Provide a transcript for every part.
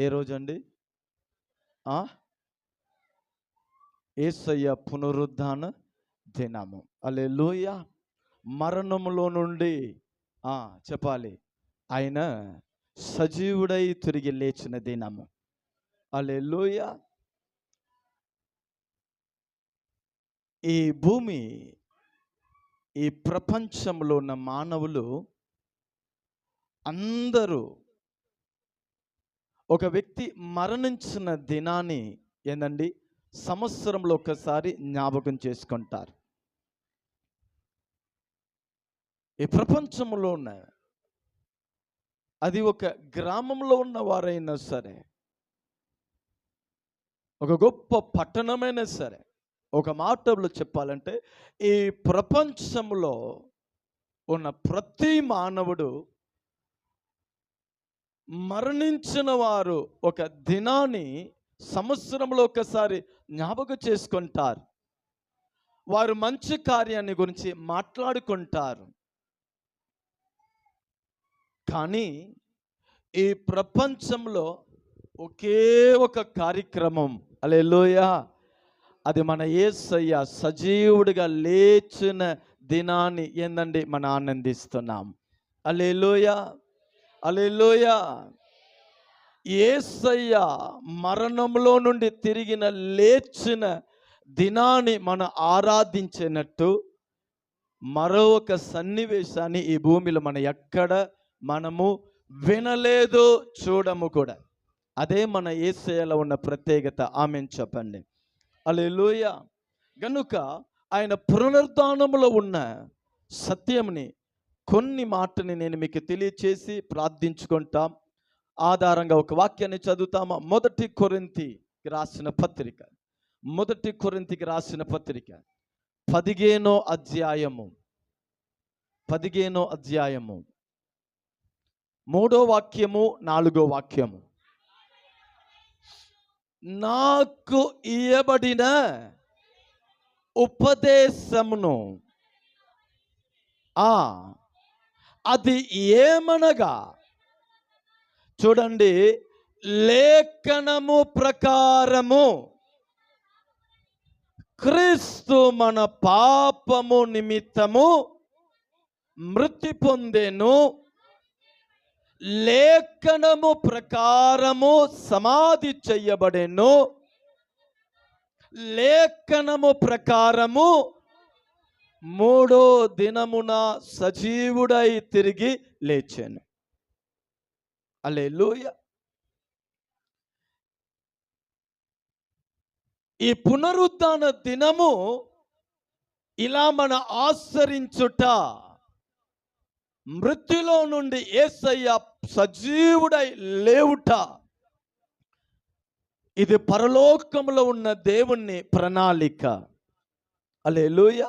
ఏ రోజండి? ఆ యేసయ్య పునరుద్ధాన దినము. హల్లెలూయా. మరణములో నుండి చెప్పాలి, ఆయన సజీవుడై తిరిగి లేచిన దినము. హల్లెలూయా. ఈ భూమి, ఈ ప్రపంచంలో ఉన్న మానవులు అందరూ ఒక వ్యక్తి మరణించిన దినాన్ని ఏందండి సంవత్సరంలో ఒకసారి జ్ఞాపకం చేసుకుంటారు. ఈ ప్రపంచంలో ఉన్న అది ఒక గ్రామంలో ఉన్న వారైనా సరే, ఒక గొప్ప పట్టణమైనా సరే, ఒక మాటలో చెప్పాలంటే ఈ ప్రపంచంలో ఉన్న ప్రతి మానవుడు మరణించిన వారు ఒక దినాన్ని సంవత్సరంలో ఒకసారి జ్ఞాపకం చేసుకుంటారు. వారు మంచి కార్యాన్ని గురించి మాట్లాడుకుంటారు. కానీ ఈ ప్రపంచంలో ఒకే ఒక కార్యక్రమం, హల్లెలూయా, అది మన యేసయ్య సజీవుడిగా లేచిన దినాన్ని ఏందండి మనం ఆనందిస్తున్నాం. హల్లెలూయా, హల్లెలూయా. యేసయ్య మరణంలో నుండి తిరిగిన లేచిన దినాన్ని మనం ఆరాధించినట్టు మరొక సన్నివేశాన్ని ఈ భూమిలో మనం ఎక్కడ మనము వినలేదు, చూడము కూడా. అదే మన యేసయ్యలో ఉన్న ప్రత్యేకత. ఆమేన్ చెప్పండి. హల్లెలూయా. గనుక ఆయన పునరుద్ధానములో ఉన్న సత్యంని కొన్ని మాటని నేను మీకు తెలియచేసి ప్రార్థించుకుంటాం. ఆధారంగా ఒక వాక్యాన్ని చదువుతామా? మొదటి కొరింథీకి రాసిన పత్రిక 15వ అధ్యాయము 3వ వాక్యము 4వ వాక్యము. నాకు ఇయ్యబడిన ఉపదేశమును అది ఏమనగా, చూడండి, లేఖనము ప్రకారము క్రీస్తు మన పాపము నిమిత్తము మృతి పొందెను, లేఖనము ప్రకారము సమాధి చెయ్యబడెను, లేఖనము ప్రకారము 3వ దినమున సజీవుడై తిరిగి లేచెను. హల్లెలూయా. ఈ పునరుద్ధాన దినము ఇలా మన ఆచరించుట, మృత్యులో నుండి యేసయ్య సజీవుడై లేవుట, ఇది పరలోకములో ఉన్న దేవుని ప్రణాళిక. హల్లెలూయా.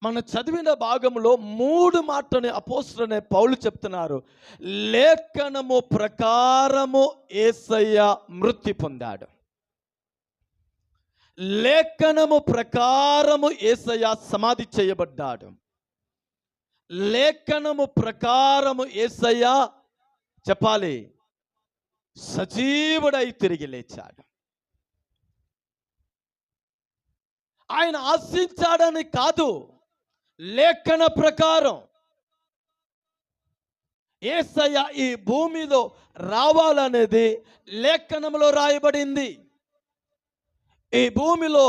మన చదివిన భాగంలో 3 మాటని అపోస్తలుడైన పౌలు చెప్తున్నారు. లేఖనము ప్రకారము యేసయ్య మృతి పొందాడు, లేఖనము ప్రకారము యేసయ్య సమాధి చేయబడ్డాడు, లేఖనము ప్రకారము యేసయ్య చెప్పాలి సజీవుడై తిరిగి లేచాడు. ఆయన ఆశించాడని కాదు, లేఖన ప్రకారం యేసయ్య ఈ భూమిలో రావాలనేది లేఖనంలో రాయబడింది. ఈ భూమిలో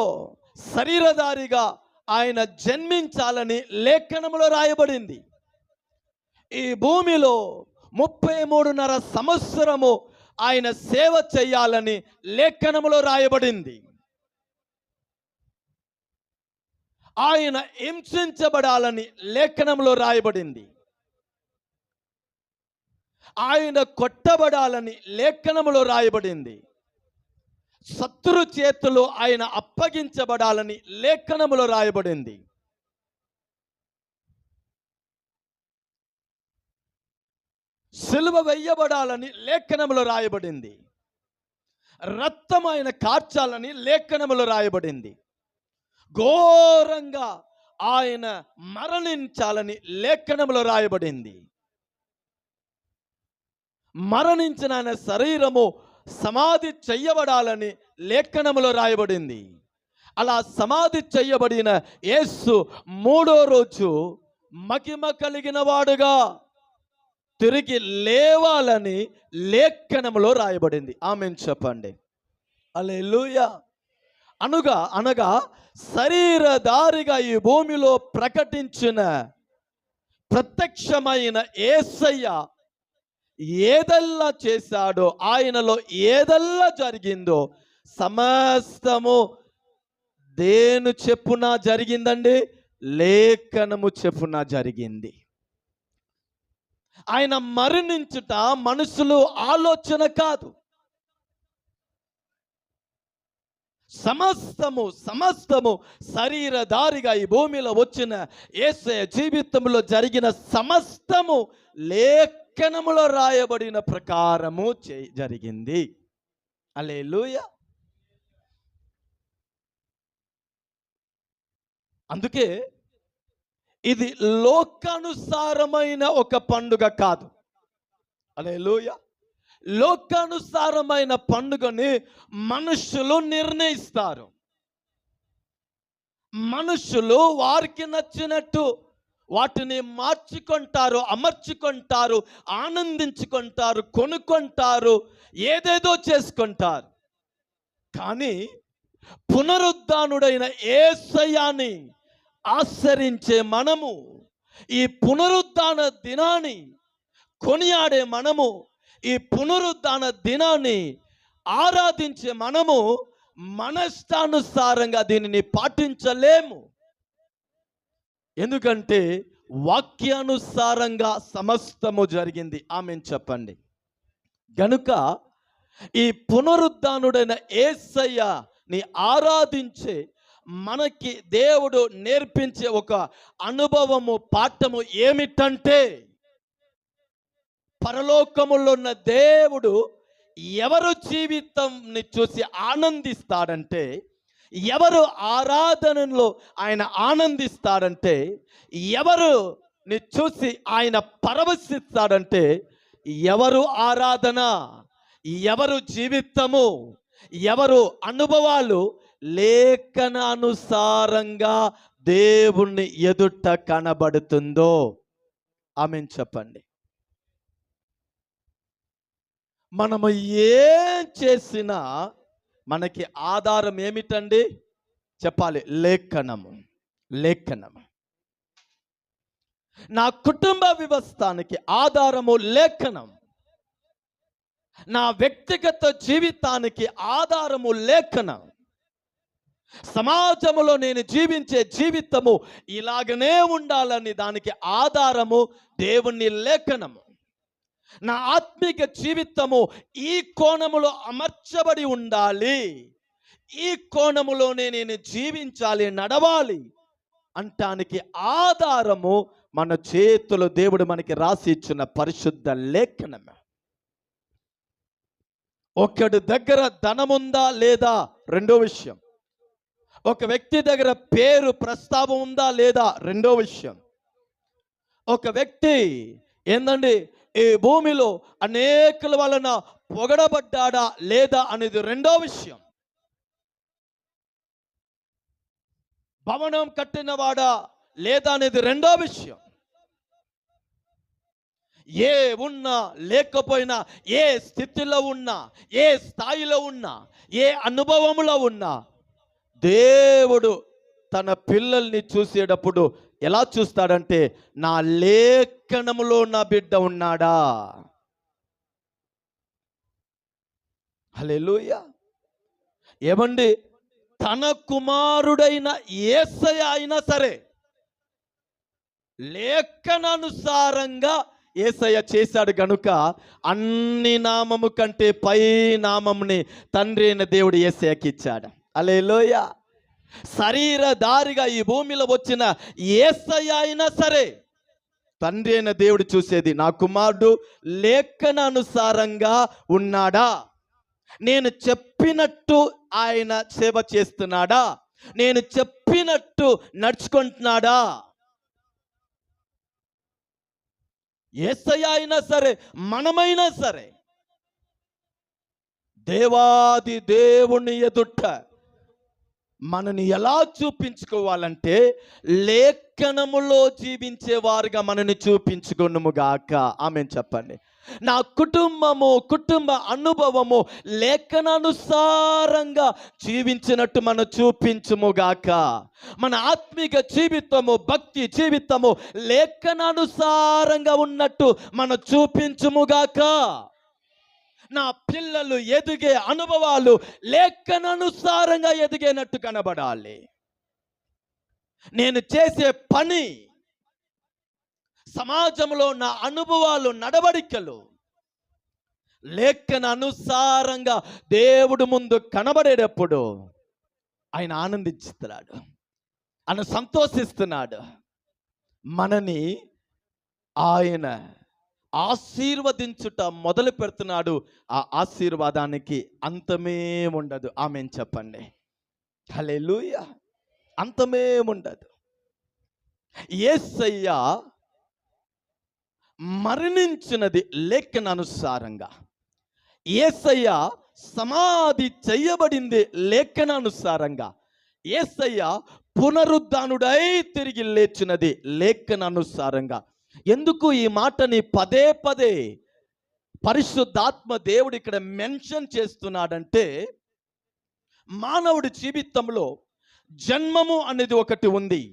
శరీరధారిగా ఆయన జన్మించాలని లేఖనంలో రాయబడింది. ఈ భూమిలో 33.5 సంవత్సరము ఆయన సేవ చేయాలని లేఖనంలో రాయబడింది. ఆయన హింసించబడాలని లేఖనంలో రాయబడింది. ఆయన కొట్టబడాలని లేఖనంలో రాయబడింది. శత్రు చేతిలో ఆయన అప్పగించబడాలని లేఖనంలో రాయబడింది. సిలువ వేయబడాలని లేఖనంలో రాయబడింది. రక్తం ఆయన కార్చాలని లేఖనంలో రాయబడింది. ఘోరంగా ఆయన మరణించాలని లేఖనంలో రాయబడింది. మరణించిన ఆయన శరీరము సమాధి చెయ్యబడాలని లేఖనములో రాయబడింది. అలా సమాధి చెయ్యబడిన యేసు మూడో రోజు మహిమ కలిగిన వాడుగా తిరిగి లేవాలని లేఖనములో రాయబడింది. ఆమేన్ చెప్పండి. హల్లెలూయా. అనగా శరీరధారిగా ఈ భూమిలో ప్రకటించిన ప్రత్యక్షమైన యేసయ్య ఏదల్లా చేశాడో, ఆయనలో ఏదల్లా జరిగిందో సమస్తము దేని చెప్పున జరిగిందండి? లేఖనము చెప్పున జరిగింది. ఆయన మరణించుట మనుషులు ఆలోచన కాదు. సమస్తము శరీరధారిగా ఈ భూమిలో వచ్చిన యేసయ్య జీవితంలో జరిగిన సమస్తము లేఖనములో రాయబడిన ప్రకారము జరిగింది. హల్లెలూయా. అందుకే ఇది లోకానుసారమైన ఒక పండుగ కాదు. హల్లెలూయా. లోకానుసారమైన పండుగని మనుషులు నిర్ణయిస్తారు. మనుషులు వారికి నచ్చినట్టు వాటిని మార్చుకుంటారు, అమర్చుకుంటారు, ఆనందించుకుంటారు, కొనుక్కుంటారు, ఏదేదో చేసుకుంటారు. కానీ పునరుద్ధానుడైన యేసయ్యని ఆచరించే మనము, ఈ పునరుద్ధాన దినాన్ని కొనియాడే మనము, ఈ పునరుద్ధాన దినాన్ని ఆరాధించే మనము మనష్టానుసారంగా దీనిని పాటించలేము. ఎందుకంటే వాక్యానుసారంగా సమస్తము జరిగింది. ఆమేన్ చెప్పండి. గనుక ఈ పునరుద్ధానుడైన యేసయ్యని ఆరాధించే మనకి దేవుడు నేర్పించే ఒక అనుభవము, పాఠము ఏమిటంటే, పరలోకములో ఉన్న దేవుడు ఎవరు జీవితంని చూసి ఆనందిస్తాడంటే, ఎవరు ఆరాధనలో ఆయన ఆనందిస్తాడంటే, ఎవరుని చూసి ఆయన పరవశిస్తాడంటే, ఎవరు ఆరాధన, ఎవరు జీవితము, ఎవరు అనుభవాలు లేఖనానుసారంగా దేవుణ్ణి ఎదుట కనబడుతుందో. ఆమేన్ చెప్పండి. మనము ఏం చేసినా మనకి ఆధారం ఏమిటండి? చెప్పాలి, లేఖనము. నా కుటుంబ వ్యవస్థానికి ఆధారము లేఖనం. నా వ్యక్తిగత జీవితానికి ఆధారము లేఖనం. సమాజంలో నేను జీవించే జీవితము ఇలాగనే ఉండాలని దానికి ఆధారము దేవుని లేఖనము. నా ఆత్మిక జీవితము ఈ కోణములో అమర్చబడి ఉండాలి, ఈ కోణములోనే నేను జీవించాలి, నడవాలి అంటానికి ఆధారము మన చేతులు దేవుడు మనకి రాసి ఇచ్చిన పరిశుద్ధ లేఖనమే. ఒకడి దగ్గర ధనముందా లేదా రెండో విషయం. ఒక వ్యక్తి దగ్గర పేరు ప్రస్తావం ఉందా లేదా రెండో విషయం. ఒక వ్యక్తి ఏందండి ఈ భూమిలో అనేకుల వలన పొగడబడ్డాడా లేదా అనేది రెండో విషయం. భవనం కట్టినవాడా లేదా అనేది రెండో విషయం. ఏ ఉన్నా లేకపోయినా, ఏ స్థితిలో ఉన్నా, ఏ స్థాయిలో ఉన్నా, ఏ అనుభవంలో ఉన్నా, దేవుడు తన పిల్లల్ని చూసేటప్పుడు ఎలా చూస్తాడంటే, నా లేఖనములో నా బిడ్డ ఉన్నాడా. హల్లెలూయా. ఏమండి, తన కుమారుడైన యేసయ్య అయినా సరే లేఖనానుసారంగా యేసయ్య చేశాడు గనుక అన్ని నామము కంటే పై నామంని తండ్రి అయిన దేవుడు యేసయ్యకి ఇచ్చాడు. హల్లెలూయా. శరీరధారిగా ఈ భూమిలో వచ్చిన యేసయ్య అయినా సరే తండ్రి అయిన దేవుడు చూసేది, నా కుమారుడు లేఖనానుసారంగా ఉన్నాడా, నేను చెప్పినట్టు ఆయన సేవ చేస్తున్నాడా, నేను చెప్పినట్టు నడుచుకుంటున్నాడా. యేసయ్య అయినా సరే, మనమైనా సరే దేవాది దేవుని ఎదుట మనని ఎలా చూపించుకోవాలంటే లేఖనములో జీవించేవారుగా మనని చూపించుకొనుముగాక. ఆమేన్ చెప్పండి. నా కుటుంబ అనుభవము లేఖనానుసారంగా జీవించినట్టు మనం చూపించుముగాక. మన ఆత్మీక జీవితము, భక్తి జీవితము లేఖనానుసారంగా ఉన్నట్టు మనం చూపించుముగాక. నా పిల్లలు ఎదిగే అనుభవాలు లేఖనానుసారంగా ఎదిగేనట్టు కనబడాలి. నేను చేసే పని, సమాజంలో నా అనుభవాలు, నడవడికలు లేఖనానుసారంగా దేవుడు ముందు కనబడేటప్పుడు ఆయన ఆనందిస్తున్నాడు, ఆయన సంతోషిస్తున్నాడు. మనని ఆయన ఆశీర్వదించుట మొదలు పెడుతున్నాడు. ఆ ఆశీర్వాదానికి అంతమే ఉండదు. ఆమేన్ చెప్పండి. హల్లెలూయా. అంతమే ఉండదు. యేసయ్య మరణించినది లేఖనానుసారంగా, యేసయ్య సమాధి చేయబడింది లేఖనానుసారంగా, యేసయ్య పునరుద్ధానుడై తిరిగి లేచినది లేఖనానుసారంగా. ఎందుకు ఈ మాటని పదే పదే పరిశుద్ధాత్మ దేవుడు ఇక్కడ మెన్షన్ చేస్తున్నాడంటే, మానవుడి జీవితంలో జన్మము అనేది ఒకటి ఉంది,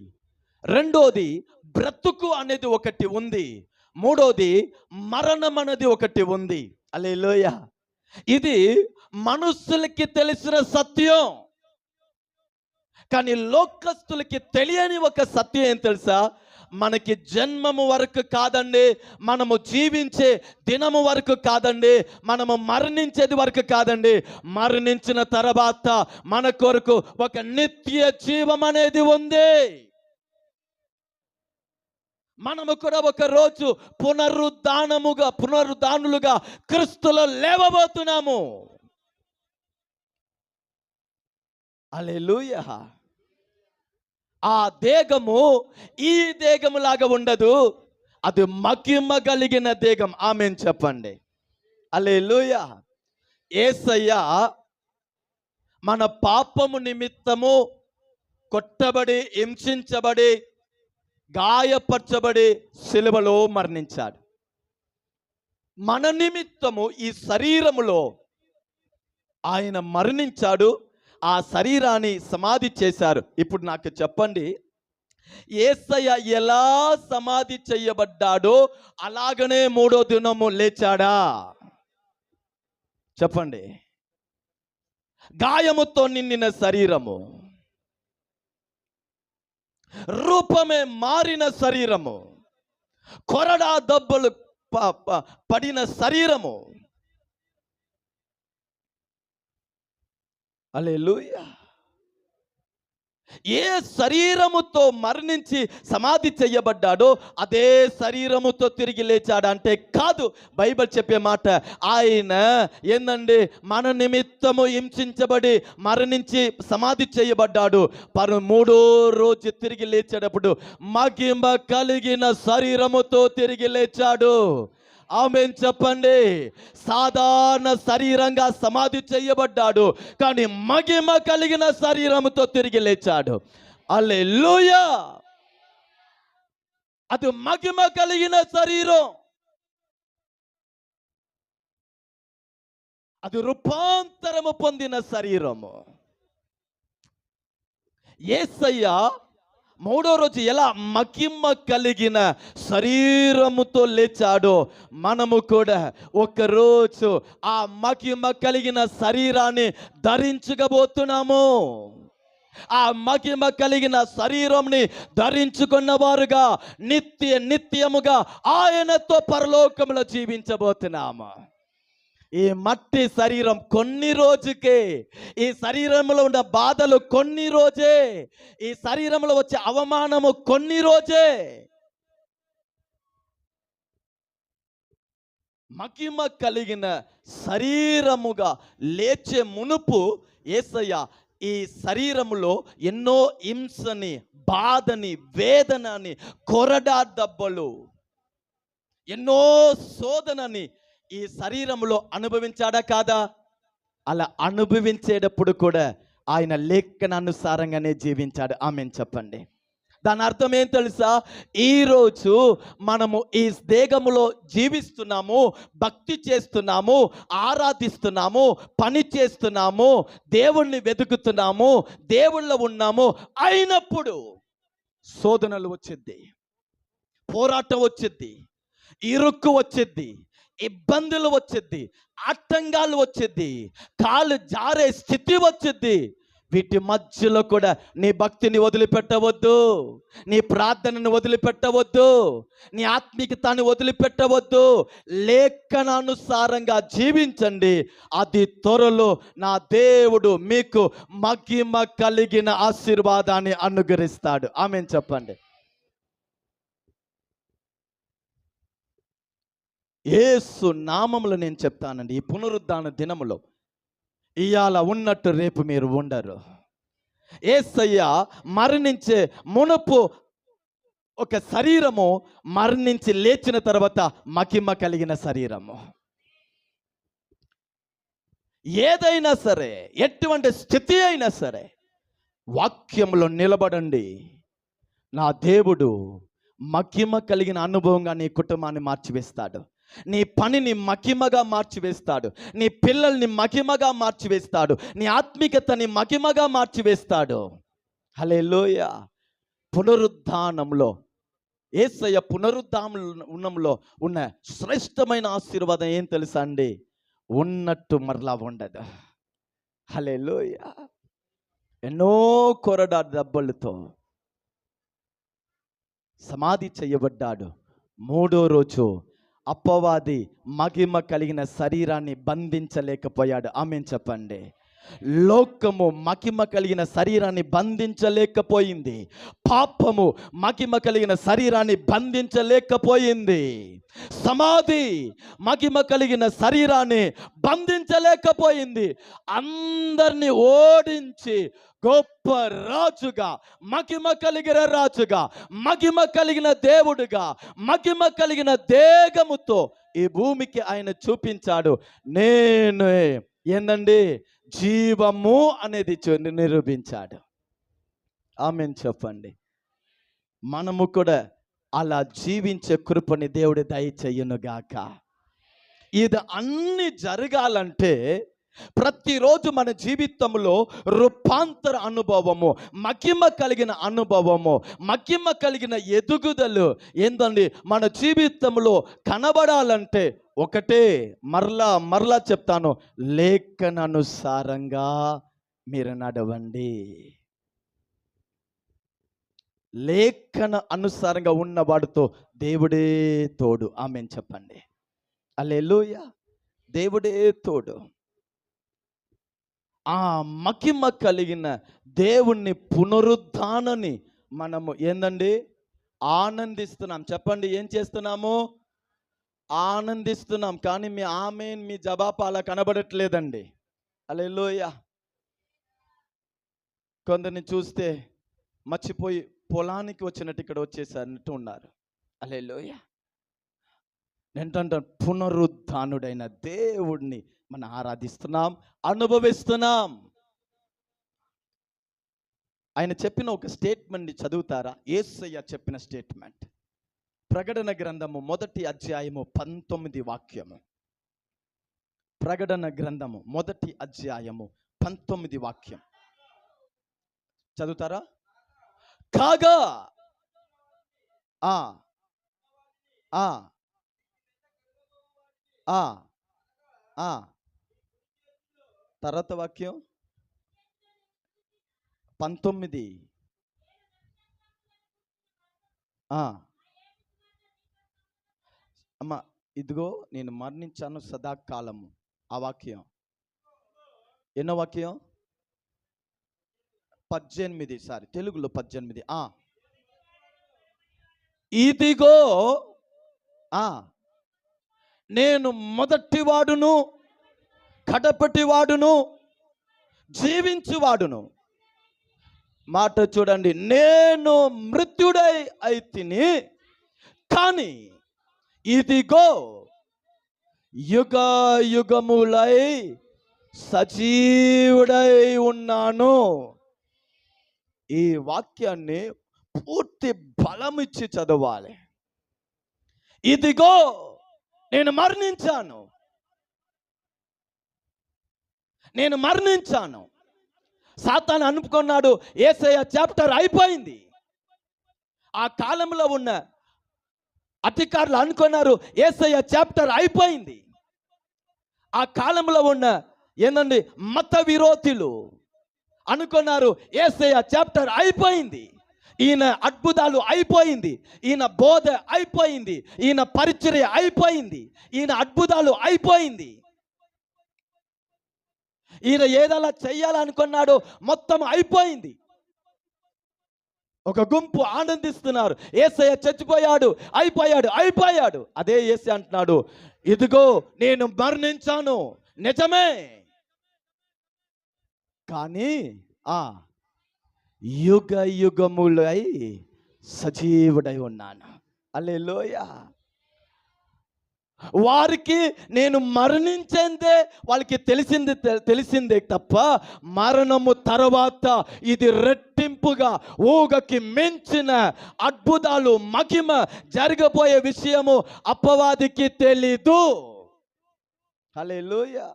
రెండోది బ్రతుకు అనేది ఒకటి ఉంది, మూడోది మరణం అనేది ఒకటి ఉంది. హల్లెలూయా. ఇది మనుషులకి తెలిసిన సత్యం, కానీ లోకస్తులకి తెలియని ఒక సత్యం ఏం తెలుసా? మనకి జన్మము వరకు కాదండి, మనము జీవించే దినము వరకు కాదండి, మనము మరణించేది వరకు కాదండి, మరణించిన తర్వాత మన కొరకు ఒక నిత్య జీవం అనేది ఉంది. మనము కూడా ఒక రోజు పునరుద్ధానులుగా క్రీస్తులో లేవబోతున్నాము. హల్లెలూయా. ఆ దేహము ఈ దేహము లాగా ఉండదు, అది మహిమ కలిగిన దేహం. ఆమేన్ చెప్పండి. హల్లెలూయా. యేసయ్య మన పాపము నిమిత్తము కొట్టబడి, హింసించబడి, గాయపరచబడి సిలువలో మరణించాడు. మన నిమిత్తము ఈ శరీరములో ఆయన మరణించాడు, ఆ శరీరాన్ని సమాధి చేశారు. ఇప్పుడు నాకు చెప్పండి, యేసయ్య ఎలా సమాధి చేయబడ్డాడో అలాగనే మూడో దినము లేచాడా? చెప్పండి. గాయముతో నిండిన శరీరము, రూపమే మారిన శరీరము, కొరడా దెబ్బలు పడిన శరీరము. హల్లెలూయా. ఏ శరీరముతో మరణించి సమాధి చేయబడ్డాడో అదే శరీరముతో తిరిగి లేచాడంటే కాదు. బైబిల్ చెప్పే మాట, ఆయన ఏందండి, మన నిమిత్తము హింసించబడి మరణించి సమాధి చేయబడ్డాడు, మూడో రోజు తిరిగి లేచేటప్పుడు మహిమ కలిగిన శరీరముతో తిరిగి లేచాడు. ఆమేన్ చెప్పండి. సాధారణ శరీరంగా సమాధి చేయబడ్డాడు, కానీ మహిమ కలిగిన శరీరముతో తిరిగి లేచాడు. హల్లెలూయా. అది మహిమ కలిగిన శరీరం, అది రూపాంతరము పొందిన శరీరము. యేసయ్య మూడో రోజు ఎలా మహిమ కలిగిన శరీరముతో లేచాడో, మనము కూడా ఒకరోజు ఆ మహిమ కలిగిన శరీరాన్ని ధరించబోతున్నాము. ఆ మహిమ కలిగిన శరీరంని ధరించుకున్న వారుగా నిత్యముగా ఆయనతో పరలోకములో జీవించబోతున్నాము. ఈ మట్టి శరీరం కొన్ని రోజుకే, ఈ శరీరంలో ఉన్న బాధలు కొన్ని రోజే, ఈ శరీరంలో వచ్చే అవమానము కొన్ని రోజే. మహిమ కలిగిన శరీరముగా లేచే మునుపు యేసయ్య ఈ శరీరములో ఎన్నో హింసని, బాధని, వేదనని, కొరడా దెబ్బలు, ఎన్నో శోధనని ఈ శరీరంలో అనుభవించాడా కాదా? అలా అనుభవించేటప్పుడు కూడా ఆయన లేఖనానుసారంగానే జీవించాడు. ఆమేన్ చెప్పండి. దాని అర్థం ఏం తెలుసా? ఈరోజు మనము ఈ దేహములో జీవిస్తున్నాము, భక్తి చేస్తున్నాము, ఆరాధిస్తున్నాము, పని చేస్తున్నాము, దేవుణ్ణి వెతుకుతున్నాము, దేవుళ్ళో ఉన్నాము. అయినప్పుడు శోధనలు వచ్చిద్ది, పోరాటం వచ్చిద్ది, ఇరుక్కు వచ్చిద్ది, ఇబ్బందులు వచ్చిద్ది, ఆటంకాలు వచ్చిద్ది, కాలు జారే స్థితి వచ్చిద్ది. వీటి మధ్యలో కూడా నీ భక్తిని వదిలిపెట్టవద్దు, నీ ప్రార్థనను వదిలిపెట్టవద్దు, నీ ఆత్మీయతను వదిలిపెట్టవద్దు. లేఖనానుసారంగా జీవించండి. అది త్వరలో నా దేవుడు మీకు మహిమ కలిగిన ఆశీర్వాదాన్ని అనుగ్రహిస్తాడు. ఆమేన్ చెప్పండి. యేసు నామములో నేను చెప్తానండి, ఈ పునరుద్ధాన దినములో ఇయాల ఉన్నట్టు రేపు మీరు ఉండరు. యేసయ్య మరణించే మునుపు ఒక శరీరము, మరణించి లేచిన తర్వాత మహిమ కలిగిన శరీరము. ఏదైనా సరే, ఎటువంటి స్థితి అయినా సరే, వాక్యంలో నిలబడండి. నా దేవుడు మహిమ కలిగిన అనుభవంగా నీ కుటుంబాన్ని మార్చివేస్తాడు, నీ పనిని మహిమగా మార్చివేస్తాడు, నీ పిల్లల్ని మహిమగా మార్చివేస్తాడు, నీ ఆత్మీయతని మహిమగా మార్చివేస్తాడు. హల్లెలూయా. పునరుద్ధానంలో, యేసయ్య పునరుద్ధానంలో ఉన్న శ్రేష్టమైన ఆశీర్వాదం ఏం తెలుసా అండి? ఉన్నట్టు మరలా ఉండదు. హల్లెలూయా. ఎన్నో కొరడా దెబ్బలతో సమాధి చేయబడ్డాడు. మూడో రోజు అపవాది మహిమ కలిగిన శరీరాన్ని బంధించలేకపోయాడు. ఆమేన్ చెప్పండి. లోకము మహిమ కలిగిన శరీరాన్ని బంధించలేకపోయింది, పాపము మహిమ కలిగిన శరీరాన్ని బంధించలేకపోయింది, సమాధి మహిమ కలిగిన శరీరాన్ని బంధించలేకపోయింది. అందరినీ ఓడించి గొప్ప రాజుగా, మహిమ కలిగిన రాజుగా, మహిమ కలిగిన దేవుడుగా, మహిమ కలిగిన దేహముతో ఈ భూమికి ఆయన చూపించాడు. నేను ఏందండి? జీవము అనేది నిరూపించాడు. ఆమేన్ చెప్పండి. మనము కూడా అలా జీవించే కృపని దేవుడు దయచేయునుగాక. ఇది అన్ని జరగాలంటే ప్రతిరోజు మన జీవితంలో రూపాంతర అనుభవము, మహిమ కలిగిన అనుభవము, మహిమ కలిగిన ఎదుగుదలు ఏందండి మన జీవితంలో కనబడాలంటే ఒకటే, మరలా చెప్తాను, లేఖనానుసారంగా మీరు నడవండి. లేఖన అనుసారంగా ఉన్నవాడితో దేవుడే తోడు. ఆమేన్ చెప్పండి. హల్లెలూయా. దేవుడే తోడు. ఆ మహిమ కలిగిన దేవుణ్ణి పునరుద్ధానాన్ని మనము ఏందండి? ఆనందిస్తున్నాం. చెప్పండి, ఏం చేస్తున్నాము? ఆనందిస్తున్నాం. కానీ మీ ఆమేన్, మీ జవాబు అలా కనబడట్లేదండి. హల్లెలూయా. కొందరిని చూస్తే మర్చిపోయి పొలానికి వచ్చినట్టు ఇక్కడ వచ్చేసారన్నట్టు ఉన్నారు. హల్లెలూయా. ఏంటంటే పునరుద్ధానుడైన దేవుడిని మనం ఆరాధిస్తున్నాం, అనుభవిస్తున్నాం. ఆయన చెప్పిన ఒక స్టేట్మెంట్ చదువుతారా? యేసయ్య చెప్పిన స్టేట్మెంట్. ప్రకటన గ్రంథము 1వ అధ్యాయము 19వ వాక్యము. ప్రకటన గ్రంథము 1వ అధ్యాయము 19వ వాక్యం చదువుతారా? కాగా తర్వాత వాక్యం 19. అమ్మ, ఇదిగో నేను మరణించాను సదాకాలము. ఆ వాక్యం ఎన్నో వాక్యం? 18. సారీ, తెలుగులో 18. ఇదిగో నేను మొదటివాడును, కడపటివాడును, జీవించువాడును. మాట చూడండి. నేను మృత్యుడై అయితిని, కానీ ఇదిగో యుగ యుగములై సజీవుడై ఉన్నాను. ఈ వాక్యాన్ని పూర్తి బలమిచ్చి చదవాలి. ఇదిగో నేను మరణించాను. సాతాను అనుకున్నాడు యేసయ్య చాప్టర్ అయిపోయింది. ఆ కాలంలో ఉన్న అధికారులు అనుకున్నారు యేసయ్య చాప్టర్ అయిపోయింది. ఆ కాలంలో ఉన్న మత విరోధులు అనుకున్నారు యేసయ్య చాప్టర్ అయిపోయింది, ఈయన అద్భుతాలు అయిపోయింది, ఈయన బోధ అయిపోయింది, ఈయన పరిచర్య అయిపోయింది, ఈయన అద్భుతాలు అయిపోయింది, ఈయన ఏదలా చెయ్యాలనుకున్నాడో మొత్తం అయిపోయింది. ఒక గుంపు ఆనందిస్తున్నారు, యేసయ్య చచ్చిపోయాడు, అయిపోయాడు. అదే యేసయ్య అంటున్నాడు, ఇదిగో నేను మరణించాను నిజమే, కానీ యుగ యుగములై సజీవుడై ఉన్నాను. హల్లెలూయా. వారికి నేను మరణించేందే వాళ్ళకి తెలిసిందే తప్ప మరణము తర్వాత ఇది రెట్టింపుగా ఊగకి మించిన అద్భుతాలు మహిమ జరగబోయే విషయము అపవాదికి తెలీదు. హల్లెలూయా.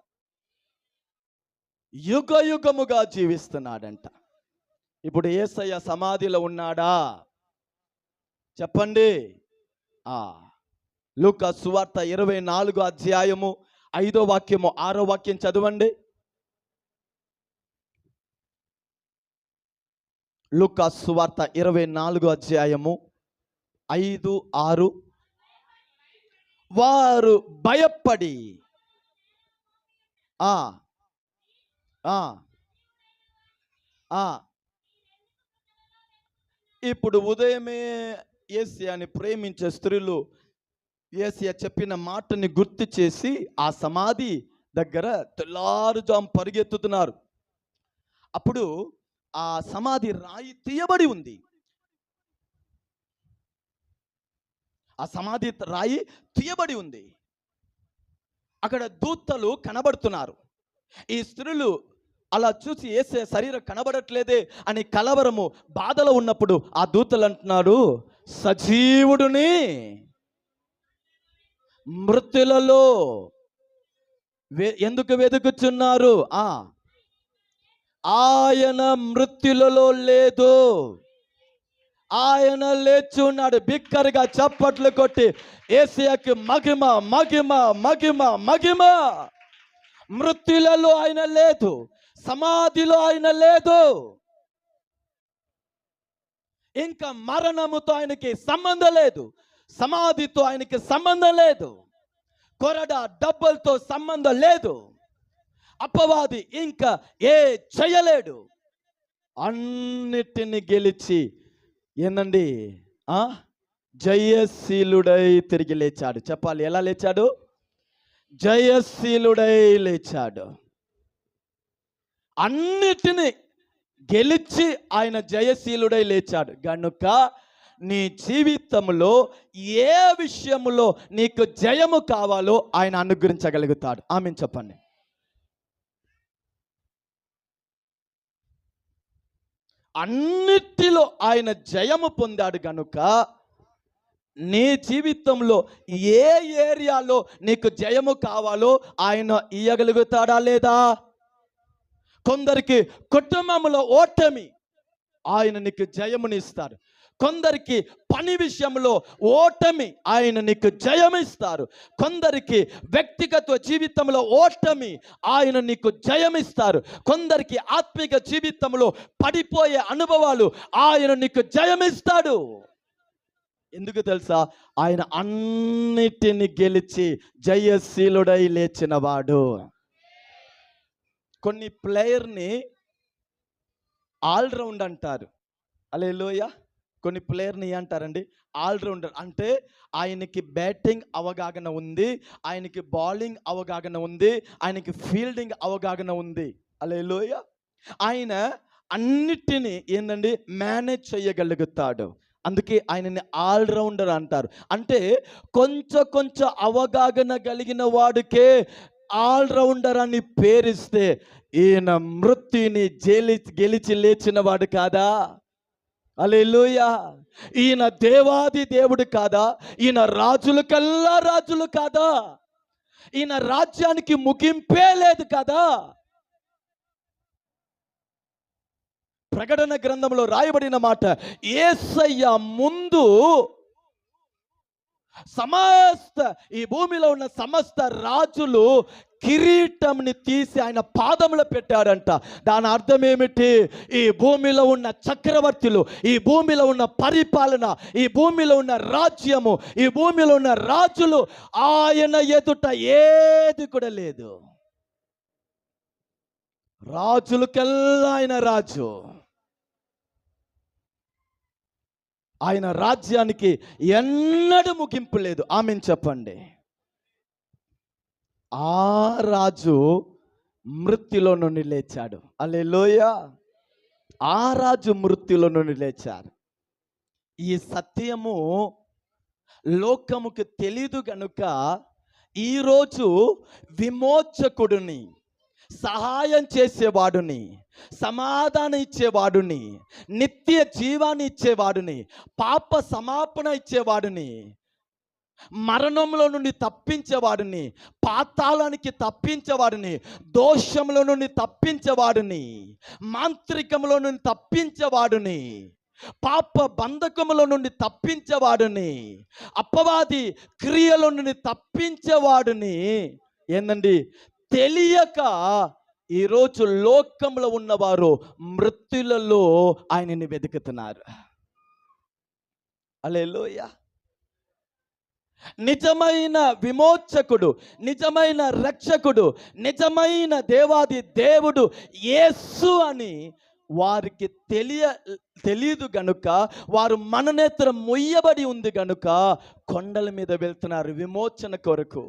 యుగ యుగముగా జీవిస్తున్నాడంట. ఇప్పుడు యేసయ్య సమాధిలో ఉన్నాడా? చెప్పండి. లూకా సువార్త 24 అధ్యాయము 5వ వాక్యము 6వ వాక్యం చదవండి. లూకా సువార్త 24 అధ్యాయము 5, 6. వారు భయపడి ఇప్పుడు ఉదయమే యేసయ్యని ప్రేమించే స్త్రీలు యేసయ్య చెప్పిన మాటని గుర్తు చేసి ఆ సమాధి దగ్గర తెల్లారుజాము పరిగెత్తుతున్నారు. అప్పుడు ఆ సమాధి రాయి తీయబడి ఉంది. ఆ సమాధి రాయి తీయబడి ఉంది. అక్కడ దూతలు కనబడుతున్నారు. ఈ స్త్రీలు అలా చూసి యేసయ్య శరీరం కనబడట్లేదే అని కలవరము బాధలో ఉన్నప్పుడు ఆ దూతలు అంటున్నాడు, సజీవుడిని మృతులలో ఎందుకు వెతుకుచున్నారు? ఆయన మృత్యులలో లేదు, ఆయన లేచి ఉన్నాడు. బిక్కరగా చప్పట్లు కొట్టి యేసయ్యకి మహిమ మహిమ మహిమ మహిమ. మృత్యులలో ఆయన లేదు, సమాధిలో ఆయన లేదు. ఇంకా మరణముతో ఆయనకి సంబంధం లేదు, సమాధితో ఆయనకి సంబంధం లేదు, కొరడ డబ్బులతో సంబంధం లేదు. అపవాది ఇంకా చేయలేడు. అన్నిటిని గెలిచి జయశీలుడై తిరిగి లేచాడు. చెప్పాలి, ఎలా లేచాడు? జయశీలుడై లేచాడు. అన్నిటిని గెలిచి ఆయన జయశీలుడై లేచాడు. గనుక నీ జీవితంలో ఏ విషయంలో నీకు జయము కావాలో ఆయన అనుగ్రహించగలుగుతాడు. ఆమేన్ చెప్పండి. అన్నిటిలో ఆయన జయము పొందాడు గనుక నీ జీవితంలో ఏ ఏరియాలో నీకు జయము కావాలో ఆయన ఇయ్యగలుగుతాడా లేదా? కొందరికి కుటుంబంలో ఓటమి, ఆయన నీకు జయమునిస్తారు. కొందరికి పని విషయంలో ఓటమి, ఆయన నీకు జయమిస్తారు. కొందరికి వ్యక్తిగత జీవితంలో ఓటమి, ఆయన నీకు జయమిస్తారు. కొందరికి ఆత్మిక జీవితంలో పడిపోయే అనుభవాలు, ఆయన నీకు జయమిస్తాడు. ఎందుకు తెలుసా? ఆయన అన్నిటిని గెలిచి జయశీలుడై లేచినవాడు. కొన్ని ప్లేయర్ని ఆల్రౌండ్ అంటారు. హల్లెలూయా. కొన్ని ప్లేయర్ని అంటారండి ఆల్రౌండర్. అంటే ఆయనకి బ్యాటింగ్ అవగాహన ఉంది, ఆయనకి బౌలింగ్ అవగాహన ఉంది, ఆయనకి ఫీల్డింగ్ అవగాహన ఉంది. హల్లెలూయా. ఆయన అన్నిటినీ మేనేజ్ చేయగలుగుతాడు. అందుకే ఆయనని ఆల్రౌండర్ అంటారు. అంటే కొంచెం కొంచెం అవగాహన కలిగిన వాడికే ఆల్రౌండర్ అని పేరిస్తే, ఈయన మృత్యుని గెలిచి లేచిన వాడు కాదా? హల్లెలూయా! ఈయన దేవాది దేవుడు కాదా? ఈయన రాజులకల్లా రాజులు కాదా? ఈయన రాజ్యానికి ముగింపే లేదు కదా? ప్రకటన గ్రంథంలో రాయబడిన మాట, యేసయ్య ముందు సమస్త ఈ భూమిలో ఉన్న సమస్త రాజులు కిరీటంని తీసి ఆయన పాదములో పెట్టాడంట. దాని అర్థం ఏమిటి? ఈ భూమిలో ఉన్న చక్రవర్తులు, ఈ భూమిలో ఉన్న పరిపాలన, ఈ భూమిలో ఉన్న రాజ్యము, ఈ భూమిలో ఉన్న రాజులు ఆయన ఎదుట ఏది కూడా లేదు. రాజులకెల్లా ఆయన రాజు. ఆయన రాజ్యానికి ఎన్నడూ ముగింపు లేదు. ఆమేన్ చెప్పండి. ఆ రాజు మృత్యులో నుండి లేచాడు. హల్లెలూయా! ఆ రాజు మృత్యులో నుండి లేచాడు. ఈ సత్యము లోకముకు తెలీదు గనుక ఈరోజు విమోచకుడిని, సహాయం చేసేవాడుని, సమాధానం ఇచ్చేవాడుని, నిత్య జీవాన్ని ఇచ్చేవాడుని, పాప సమాపణ ఇచ్చేవాడుని, మరణంలో నుండి తప్పించేవాడిని, పాతాళానికి తప్పించేవాడిని, దోషంలో నుండి తప్పించేవాడిని, మాంత్రికంలో నుండి తప్పించేవాడిని, పాప బంధకముల నుండి తప్పించేవాడిని, అపవాది క్రియల నుండి తప్పించేవాడిని ఏందండి తెలియక ఈరోజు లోకంలో ఉన్నవారు మృత్యులలో ఆయనని వెతుకుతున్నారు. హల్లెలూయా! నిజమైన విమోచకుడు, నిజమైన రక్షకుడు, నిజమైన దేవాది దేవుడు యేసు అని వారికి తెలియదు గనుక, వారు మననేత్రం మొయ్యబడి ఉంది గనుక కొండల మీద వెళ్తున్నారు విమోచన కొరకు.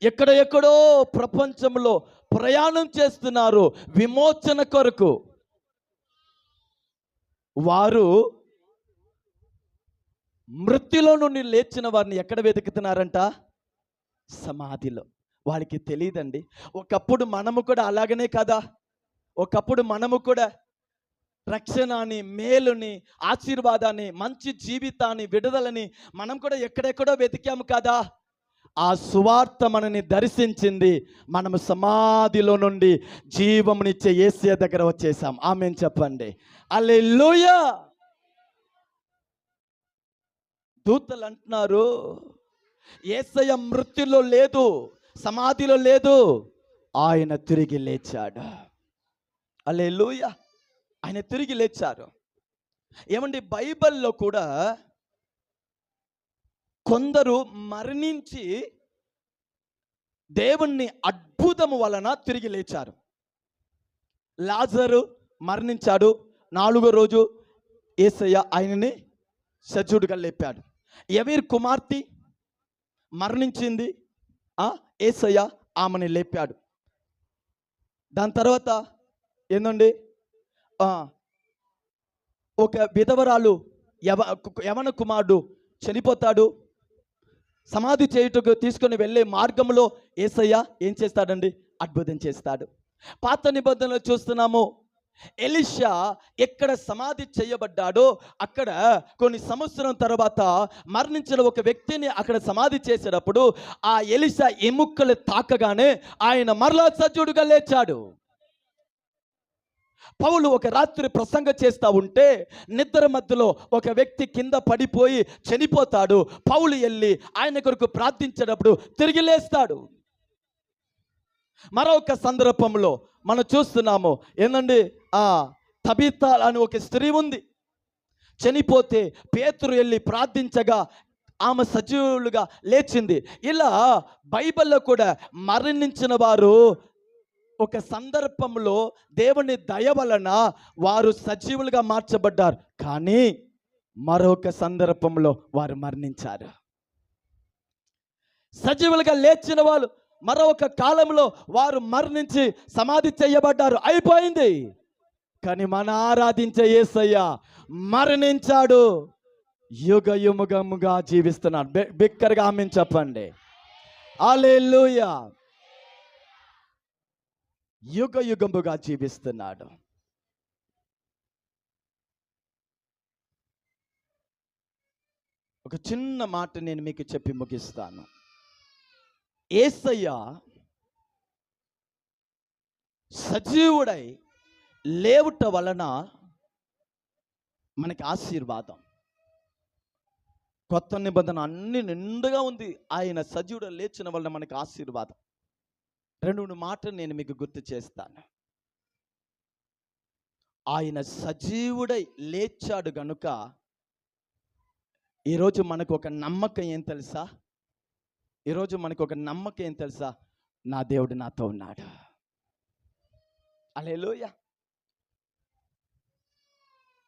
ఎక్కడెక్కడో ప్రపంచంలో ప్రయాణం చేస్తున్నారు విమోచన కొరకు. వారు మృత్యులో నుండి లేచిన వారిని ఎక్కడ వెతుకుతున్నారంట? సమాధిలో. వాళ్ళకి తెలియదండి. ఒకప్పుడు మనము కూడా అలాగనే కదా, ఒకప్పుడు మనము కూడా రక్షణని, మేలుని, ఆశీర్వాదాన్ని, మంచి జీవితాన్ని, విడుదలని మనం కూడా ఎక్కడెక్కడో వెతికాము కదా. ఆ సువార్త మనని దర్శించింది. మనము సమాధిలో నుండి జీవమునిచ్చే యేసయ్య దగ్గర వచ్చేసాం. ఆమేన్ చెప్పండి. హల్లెలూయా! దూతలు అంటున్నారు, యేసయ్య మృత్యులో లేదు, సమాధిలో లేదు, ఆయన తిరిగి లేచాడు. హల్లెలూయా! ఆయన తిరిగి లేచారు. ఏమండి, బైబిల్లో కూడా కొందరు మరణించి దేవుణ్ణి అద్భుతము వలన తిరిగి లేచారు. లాజరు మరణించాడు. 4వ రోజు యేసయ్య ఆయనని సజీవుడిగా లేపాడు. ఎవరి కుమార్తె మరణించింది, యేసయ్య ఆమెని లేపాడు. దాని తర్వాత ఏందండి, ఒక విధవరాలు యవన కుమారుడు చనిపోతాడు. సమాధి చేయుటకు తీసుకొని వెళ్ళే మార్గంలో యేసయ్య ఏం చేస్తాడండి? అద్భుతం చేస్తాడు. పాత నిబంధనలో చూస్తున్నాము, ఎలీషా ఎక్కడ సమాధి చేయబడ్డాడో అక్కడ కొన్ని సంవత్సరం తర్వాత మరణించిన ఒక వ్యక్తిని అక్కడ సమాధి చేసేటప్పుడు ఆ ఎలీషా ఎముకలు తాకగానే ఆయన మరలా సజీవుడిగా లేచాడు. పౌలు ఒక రాత్రి ప్రసంగం చేస్తూ ఉంటే నిద్ర మధ్యలో ఒక వ్యక్తి కింద పడిపోయి చనిపోతాడు. పౌలు వెళ్ళి ఆయన కొరకు ప్రార్థించేటప్పుడు తిరిగి లేస్తాడు. మరొక సందర్భంలో మనం చూస్తున్నాము ఏందండి, తబితా అని ఒక స్త్రీ ఉంది, చనిపోతే పేతురు వెళ్ళి ప్రార్థించగా ఆమె సజీవులుగా లేచింది. ఇలా బైబిల్లో కూడా మరణించిన వారు ఒక సందర్భంలో దేవుని దయ వలన వారు సజీవులుగా మార్చబడ్డారు. కానీ మరొక సందర్భంలో వారు మరణించారు. సజీవులుగా లేచిన వాళ్ళు మరొక కాలంలో వారు మరణించి సమాధి చేయబడ్డారు. అయిపోయింది. కానీ మన ఆరాధించే యేసయ్య మరణించాడు, యుగ యుగముగా జీవిస్తున్నాడు. బిక్కరగా ఆమేన్ చెప్పండి. హల్లెలూయా. యుగ యుగముగా జీవిస్తున్నాడు. ఒక చిన్న మాట నేను మీకు చెప్పి ముగిస్తాను. యేసయ్య సజీవుడై లేవుట వలన మనకి ఆశీర్వాదం. కొత్త నిబంధన అన్ని నిండుగా ఉంది. ఆయన సజీవుడు లేచిన వలన మనకి ఆశీర్వాదం. రెండు మాటలు నేను మీకు గుర్తు చేస్తాను. ఆయన సజీవుడై లేచాడు గనుక ఈరోజు మనకు ఒక నమ్మకం ఏం తెలుసా? ఈరోజు మనకు ఒక నమ్మకం ఏం తెలుసా? నా దేవుడు నాతో ఉన్నాడు. హల్లెలూయా.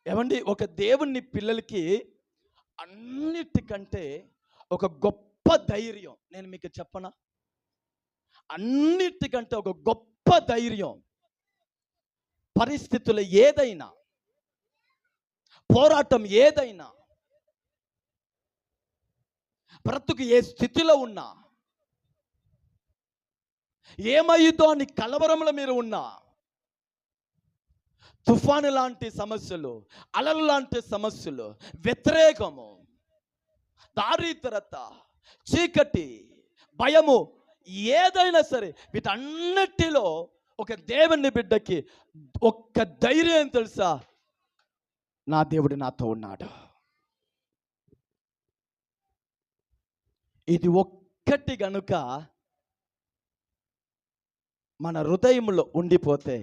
ఏమండి, ఒక దేవుని పిల్లలకి అన్నిటికంటే ఒక గొప్ప ధైర్యం నేను మీకు చెప్పనా? అన్నిటికంటే ఒక గొప్ప ధైర్యం, పరిస్థితులు ఏదైనా, పోరాటం ఏదైనా, బ్రతుకు ఏ స్థితిలో ఉన్నా, ఏమయ్యుదో అని కలవరంలో మీరు ఉన్నా, తుఫాను లాంటి సమస్యలు, అలలు లాంటి సమస్యలు, వ్యతిరేకము, దారిద్రత, చీకటి, భయము, ఏదైనా సరే వీటన్నిటిలో ఒక దేవుని బిడ్డకి ఒక్క ధైర్యం తెలుసా? నా దేవుడు నాతో ఉన్నాడు. ఇది ఒక్కటి గనుక మన హృదయంలో ఉండిపోతే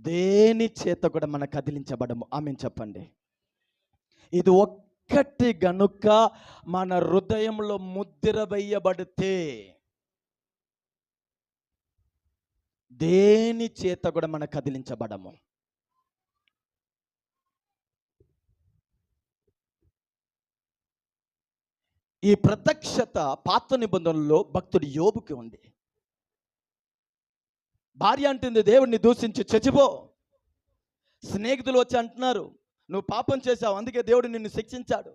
దేని చేత కూడా మనం కదిలించబడము. ఆమేన్ చెప్పండి. ఇది ఒక్కటి గనుక మన హృదయంలో ముద్ర వేయబడితే దేని చేత కూడా మనం కదిలించబడము. ఈ ప్రత్యక్షత పాత నిబంధనలో భక్తుడు యోబుకి ఉంది. భార్య అంటుంది, దేవుడిని దూషించి చచ్చిపో. స్నేహితులు వచ్చి అంటున్నారు, నువ్వు పాపం చేశావు, అందుకే దేవుడు నిన్ను శిక్షించాడు.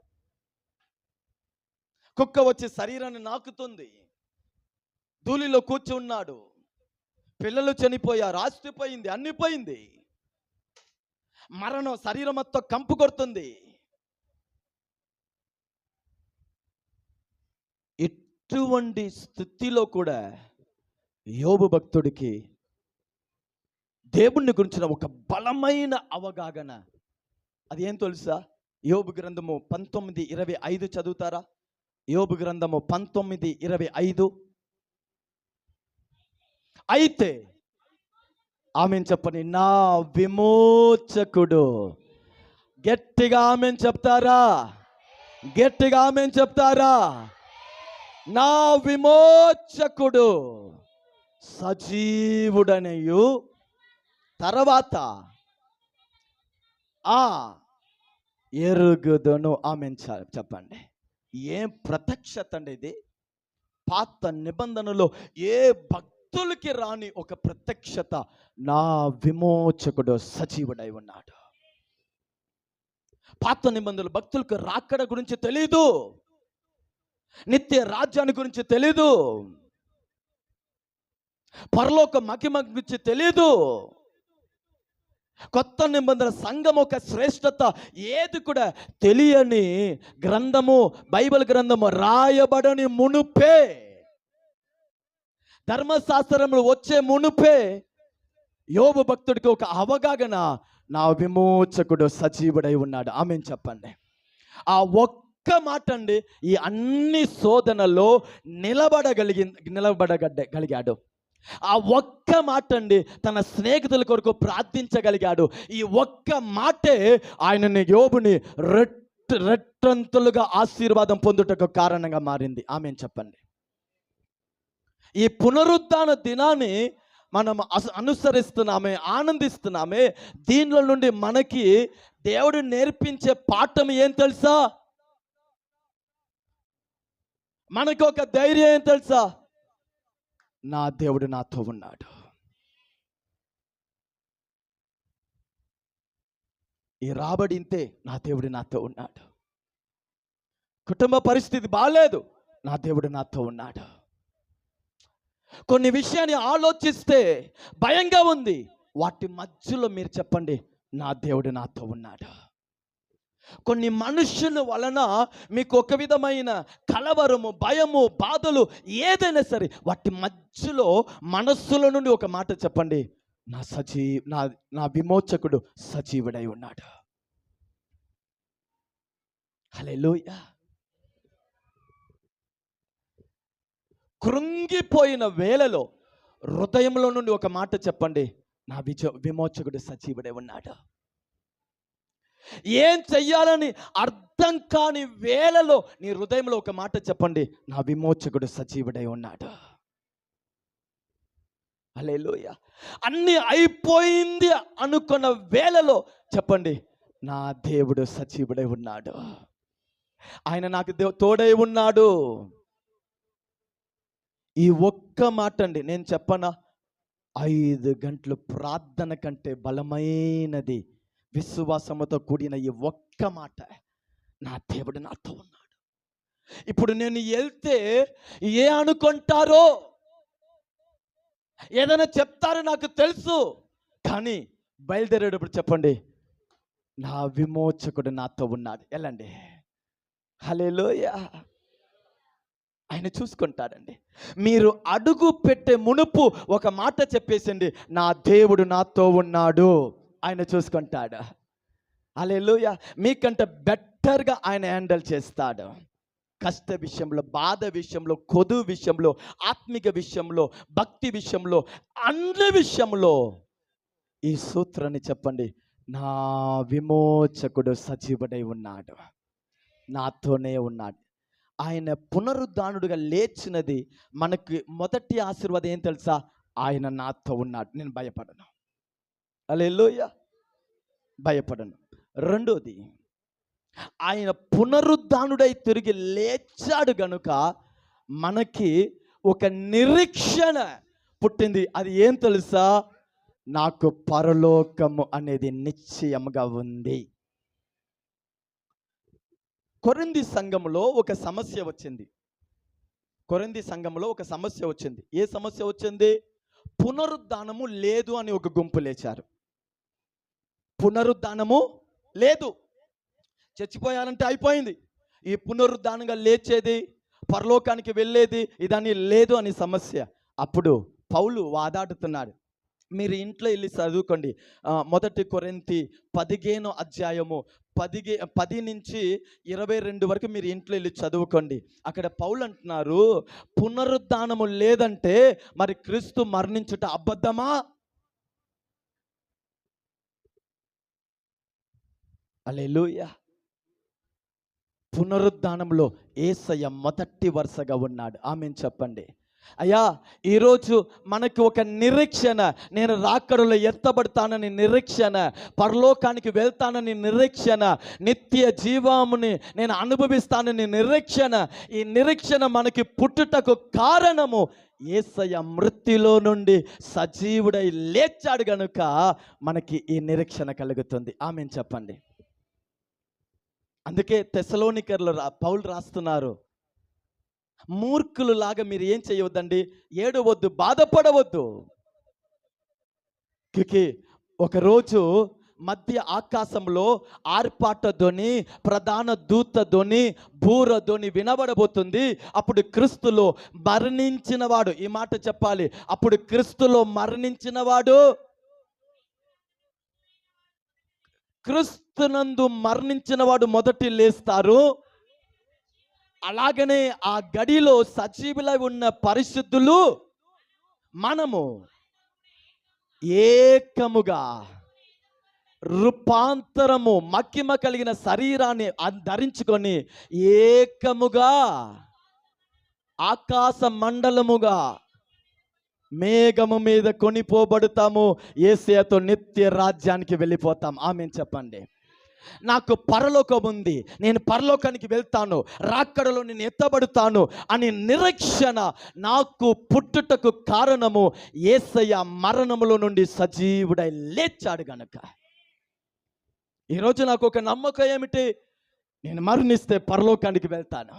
కుక్క వచ్చి శరీరాన్ని నాకుతుంది, ధూళిలో కూర్చున్నాడు, పిల్లలు చనిపోయారు, ఆస్తి పోయింది, అన్ని పోయింది, మరణం శరీరం మొత్తం కంపు కొడుతుంది. ఇటువంటి స్థితిలో కూడా యోబు భక్తుడికి దేవుణ్ణి గురించిన ఒక బలమైన అవగాహన. అది ఏం తెలుసా? యోబు గ్రంథము 19:25 చదువుతారా? యోబు గ్రంథము 19:25. అయితే ఆమెన్ చెప్పని, నా విమోచకుడు. గట్టిగా ఆమెన్ చెప్తారా? గట్టిగా ఆమెన్ చెప్తారా? నా విమోచకుడు సజీవుడనియు, తర్వాత ఎరుగుదును. ఆమేన్ చెప్పండి. ఏం ప్రత్యక్షత అండి ఇది! పాత నిబంధనలో ఏ భక్తులకి రాని ఒక ప్రత్యక్షత. నా విమోచకుడు సజీవుడై ఉన్నాడు. పాత నిబంధనలు భక్తులకు రాకడ గురించి తెలీదు, నిత్య రాజ్యాన్ని గురించి తెలీదు, పరలోక మహిమ గురించి తెలీదు. కొత్త నిబంధన సంఘం ఒక శ్రేష్టత ఏది కూడా తెలియని గ్రంథము, బైబిల్ గ్రంథము రాయబడని మునుపే, ధర్మశాస్త్రములు వచ్చే మునుపే యోబు భక్తుడికి ఒక అవగాహన, నా విమోచకుడు సజీవుడై ఉన్నాడు. ఆమేన్ చెప్పండి. ఆ ఒక్క మాట అండి ఈ అన్ని శోధనలో నిలబడగలిగాడు. ఆ ఒక్క మాట అండి తన స్నేహితుల కొరకు ప్రార్థించగలిగాడు. ఈ ఒక్క మాటే ఆయనని, యోబుని రెట్టంతులుగా ఆశీర్వాదం పొందుటకు కారణంగా మారింది. ఆమేన్ చెప్పండి. ఈ పునరుద్ధాన దినాన్ని మనం అనుసరిస్తున్నామే, ఆనందిస్తున్నామే. దీనిలో నుండి మనకి దేవుడు నేర్పించే పాఠం ఏం తెలుసా? మనకు ఒక ధైర్యం ఏం తెలుసా? నా దేవుడు నాతో ఉన్నాడు. ఈ రాబడి ఇంతే, నా దేవుడు నాతో ఉన్నాడు. కుటుంబ పరిస్థితి బాగాలేదు, నా దేవుడు నాతో ఉన్నాడు. కొన్ని విషయాన్ని ఆలోచిస్తే భయంగా ఉంది, వాటి మధ్యలో మీరు చెప్పండి, నా దేవుడు నాతో ఉన్నాడు. కొన్ని మనుషుల వలన మీకు ఒక విధమైన కలవరము, భయము, బాధలు ఏదైనా సరే, వాటి మధ్యలో మనస్సులో నుండి ఒక మాట చెప్పండి, నా విమోచకుడు సజీవుడై ఉన్నాడు. హల్లెలూయా. కృంగిపోయిన వేళలో హృదయంలో నుండి ఒక మాట చెప్పండి, నా విమోచకుడు సజీవుడై ఉన్నాడు. ఏం చెయ్యాలని అర్థం కాని వేళలో నీ హృదయంలో ఒక మాట చెప్పండి, నా విమోచకుడు సజీవుడై ఉన్నాడు. హల్లెలూయా. అన్నీ అయిపోయింది అనుకున్న వేళలో చెప్పండి, నా దేవుడు సజీవుడై ఉన్నాడు. ఆయన నాకు తోడై ఉన్నాడు. ఈ ఒక్క మాట అండి, నేను చెప్పనా, 5 గంటలు ప్రార్థన కంటే బలమైనది విశ్వాసముతో కూడిన ఈ ఒక్క మాట, నా దేవుడు నాతో ఉన్నాడు. ఇప్పుడు నేను వెళ్తే ఏ అనుకుంటారో, ఏదైనా చెప్తారో నాకు తెలుసు, కానీ బయలుదేరేటప్పుడు చెప్పండి, నా విమోచకుడు నాతో ఉన్నాడు. వెళ్ళండి. హల్లెలూయా. ఆయన చూసుకుంటాడండి. మీరు అడుగు పెట్టే మునుపు ఒక మాట చెప్పేసండి, నా దేవుడు నాతో ఉన్నాడు, ఆయన చూసుకుంటాడు. హల్లెలూయా. మీకంటే బెటర్గా ఆయన హ్యాండిల్ చేస్తాడు. కష్ట విషయంలో, బాధ విషయంలో, కొదు విషయంలో, ఆత్మిక విషయంలో, భక్తి విషయంలో, అన్ని విషయంలో ఈ సూత్రాన్ని చెప్పండి, నా విమోచకుడు సజీవుడై ఉన్నాడు, నాతోనే ఉన్నాడు. ఆయన పునరుద్ధానుడిగా లేచినది మనకి మొదటి ఆశీర్వాదం ఏం తెలుసా, ఆయన నాతో ఉన్నాడు, నేను భయపడను. హల్లెలూయా. భయపడను. రెండోది, ఆయన పునరుద్ధానుడై తిరిగి లేచాడు గనుక మనకి ఒక నిరీక్షణ పుట్టింది. అది ఏం తెలుసా, నాకు పరలోకము అనేది నిశ్చయముగా ఉంది. కొరింథీ సంఘములో ఒక సమస్య వచ్చింది. ఏ సమస్య వచ్చింది? పునరుద్ధానము లేదు అని ఒక గుంపు లేచారు. పునరుద్ధానము లేదు, చచ్చిపోయాలంటే అయిపోయింది, ఈ పునరుద్ధానంగా లేచేది, పరలోకానికి వెళ్ళేది, ఇదని లేదు అని సమస్య. అప్పుడు పౌలు వాదాడుతున్నాడు. మీరు ఇంట్లో వెళ్ళి చదువుకోండి. 1 కొరింథీ 15వ అధ్యాయము 10 నుంచి 22 వరకు మీరు ఇంట్లో వెళ్ళి చదువుకోండి. అక్కడ పౌలు అంటున్నారు, పునరుద్ధానము లేదంటే మరి క్రీస్తు మరణించుట అబద్ధమా? హల్లెలూయా. పునరుద్ధానంలో యేసయ్య మొదటి వరుసగా ఉన్నాడు. ఆమేన్ చెప్పండి. అయ్యా, ఈరోజు మనకి ఒక నిరీక్షణ, నేను రాకడలో ఎత్తబడతానని నిరీక్షణ, పరలోకానికి వెళ్తానని నిరీక్షణ, నిత్య జీవముని నేను అనుభవిస్తానని నిరీక్షణ. ఈ నిరీక్షణ మనకి పుట్టుటకు కారణము యేసయ్య మృత్యులో నుండి సజీవుడై లేచాడు గనుక మనకి ఈ నిరీక్షణ కలుగుతుంది. ఆమేన్ చెప్పండి. అందుకే తెస్సలోనికర్లు పౌలు రాస్తున్నారు, మూర్ఖులు లాగా మీరు ఏం చేయవద్దండి, ఏడవద్దు, బాధపడవద్దు. ఒకరోజు మధ్య ఆకాశంలో ఆర్పాట ధ్వని, ప్రధాన దూత ధ్వని, బూర ధ్వని వినబడబోతుంది. అప్పుడు క్రీస్తులో మరణించిన వాడు, ఈ మాట చెప్పాలి, అప్పుడు క్రీస్తులో మరణించిన వాడు, క్రీస్తునందు మరణించిన వాడు మొదటి లేస్తారు. అలాగనే ఆ గడిలో సజీవులై ఉన్న పరిశుద్ధులు మనము ఏకముగా రూపాంతరము, మహిమ కలిగిన శరీరాన్ని ధరించుకొని ఏకముగా ఆకాశ మండలముగా మేఘము మీద కొనిపోబడతాము, యేసయ్యతో నిత్య రాజ్యానికి వెళ్ళిపోతాం. ఆమేన్ చెప్పండి. నాకు పరలోకం ఉంది, నేను పరలోకానికి వెళ్తాను, రాకడలో నేను ఎత్తబడతాను అని నిరీక్షణ నాకు పుట్టుటకు కారణము యేసయ్య మరణములో నుండి సజీవుడై లేచాడు గనుక. ఈరోజు నాకు ఒక నమ్మకం ఏమిటి? నేను మరణిస్తే పరలోకానికి వెళ్తాను.